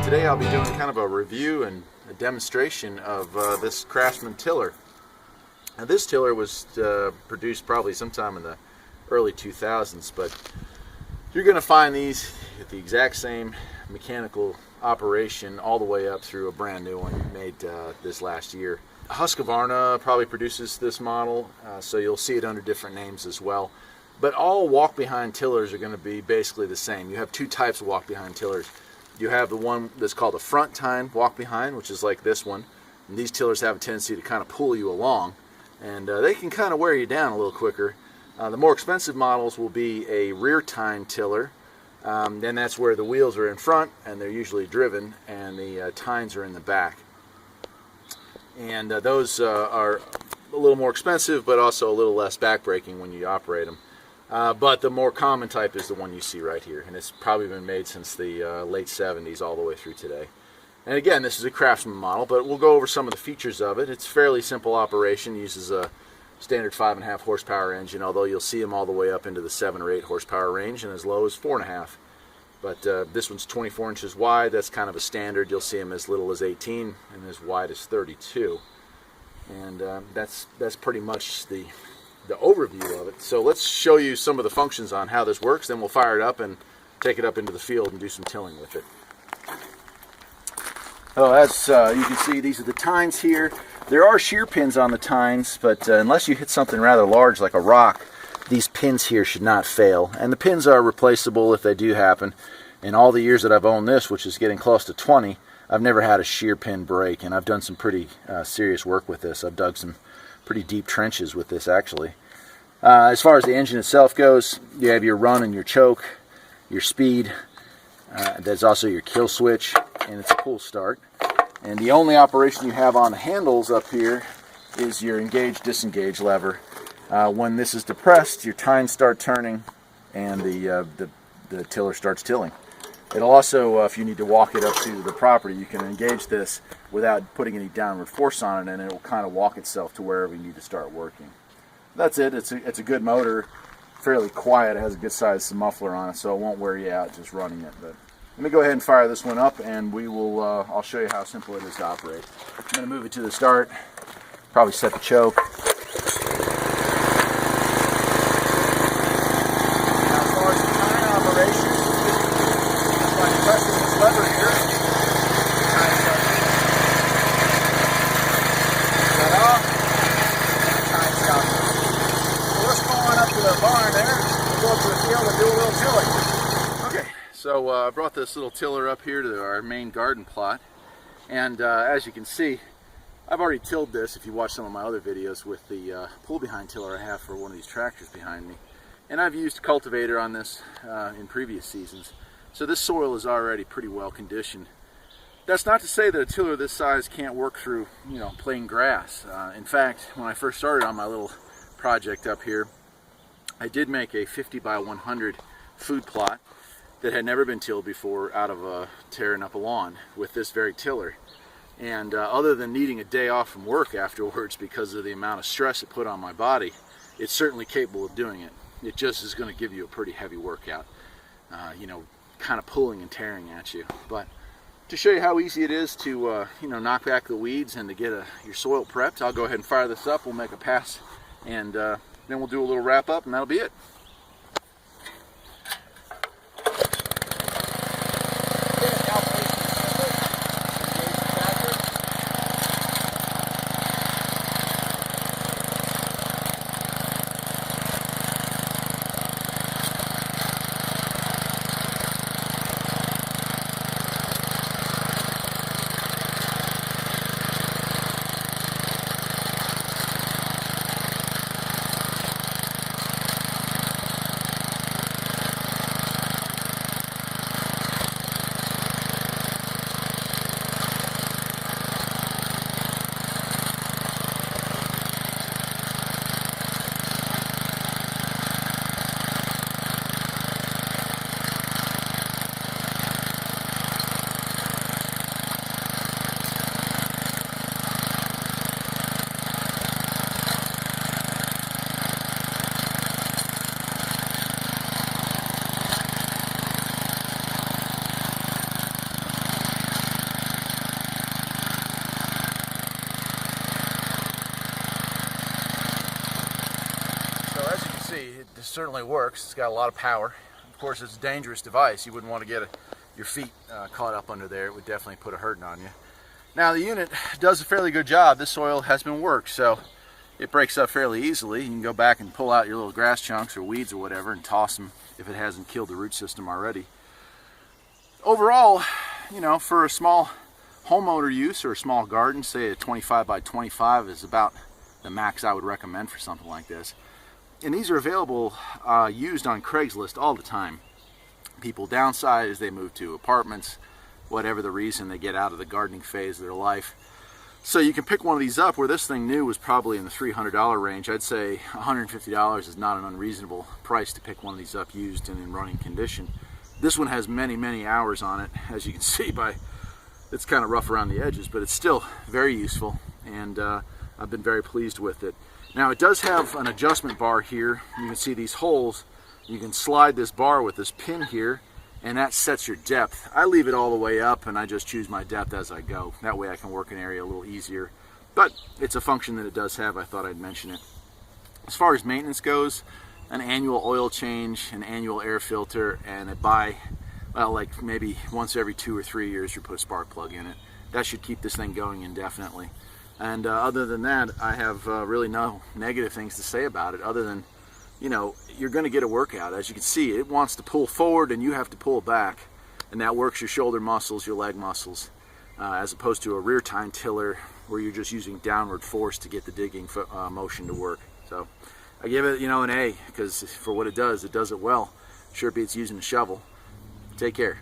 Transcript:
Today I'll be doing kind of a review and a demonstration of this Craftsman tiller. Now this tiller was produced probably sometime in the early 2000s, but you're going to find these at the exact same mechanical operation all the way up through a brand new one made this last year. Husqvarna probably produces this model, so you'll see it under different names as well. But all walk-behind tillers are going to be basically the same. You have two types of walk-behind tillers. You have the one that's called a front tine walk-behind, which is like this one. And these tillers have a tendency to kind of pull you along, and they can kind of wear you down a little quicker. The more expensive models will be a rear tine tiller. Then that's where the wheels are in front, and they're usually driven, and the tines are in the back. And those are a little more expensive, but also a little less backbreaking when you operate them. But the more common type is the one you see right here, and it's probably been made since the late 70s all the way through today. And again, this is a Craftsman model, but we'll go over some of the features of it. It's a fairly simple operation, uses a standard 5.5 horsepower engine, although you'll see them all the way up into the 7 or 8 horsepower range and as low as 4.5. But this one's 24 inches wide. That's kind of a standard. You'll see them as little as 18 and as wide as 32. And that's pretty much the overview of it. So let's show you some of the functions on how this works, then we'll fire it up and take it up into the field and do some tilling with it. Oh, as you can see, these are the tines here. There are shear pins on the tines, but unless you hit something rather large like a rock, these pins here should not fail. And the pins are replaceable if they do happen. In all the years that I've owned this, which is getting close to 20, I've never had a shear pin break, and I've done some pretty serious work with this. I've dug some pretty deep trenches with this, actually. As far as the engine itself goes, you have your run and your choke, your speed. There's also your kill switch, and it's a pull start. And the only operation you have on the handles up here is your engage-disengage lever. When this is depressed, your tines start turning, and the tiller starts tilling. It'll also, if you need to walk it up to the property, you can engage this without putting any downward force on it, and it will kind of walk itself to wherever you need to start working. That's it. It's a good motor, fairly quiet. It has a good sized muffler on it, so it won't wear you out just running it. But let me go ahead and fire this one up, and we will. I'll show you how simple it is to operate. I'm going to move it to the start. Probably set the choke. So I brought this little tiller up here to our main garden plot, and as you can see, I've already tilled this if you watch some of my other videos with the pull behind tiller I have for one of these tractors behind me. And I've used cultivator on this in previous seasons, so this soil is already pretty well conditioned. That's not to say that a tiller this size can't work through, plain grass. In fact, when I first started on my little project up here, I did make a 50 by 100 food plot that had never been tilled before out of tearing up a lawn with this very tiller. And other than needing a day off from work afterwards because of the amount of stress it put on my body, it's certainly capable of doing it. It just is going to give you a pretty heavy workout, kind of pulling and tearing at you. But to show you how easy it is to knock back the weeds and to get your soil prepped, I'll go ahead and fire this up. We'll make a pass, and then we'll do a little wrap up, and that'll be it. certainly works. It's got a lot of power. Of course, it's a dangerous device. You wouldn't want to get your feet caught up under there. It would definitely put a hurting on you. Now the unit does a fairly good job. This soil has been worked, so it breaks up fairly easily. You can go back and pull out your little grass chunks or weeds or whatever and toss them if it hasn't killed the root system already. Overall, you know, for a small homeowner use or a small garden, say a 25 by 25 is about the max I would recommend for something like this. And these are available used on Craigslist all the time. People downsize, they move to apartments, whatever the reason, they get out of the gardening phase of their life. So you can pick one of these up. Where this thing new was probably in the $300 range, I'd say $150 is not an unreasonable price to pick one of these up used and in running condition. This one has many, many hours on it, as you can see by, it's kind of rough around the edges, but it's still very useful, and I've been very pleased with it. Now it does have an adjustment bar here. You can see these holes. You can slide this bar with this pin here, and that sets your depth. I leave it all the way up, and I just choose my depth as I go. That way I can work an area a little easier. But it's a function that it does have. I thought I'd mention it. As far as maintenance goes, an annual oil change, an annual air filter, and well, like maybe once every 2 or 3 years you put a spark plug in it. That should keep this thing going indefinitely. And other than that, I have really no negative things to say about it, other than, you know, you're going to get a workout. As you can see, it wants to pull forward and you have to pull back, and that works your shoulder muscles, your leg muscles, as opposed to a rear tine tiller where you're just using downward force to get the digging motion to work. So I give it, you know, an A, because for what it does it well. Sure beats using a shovel. Take care.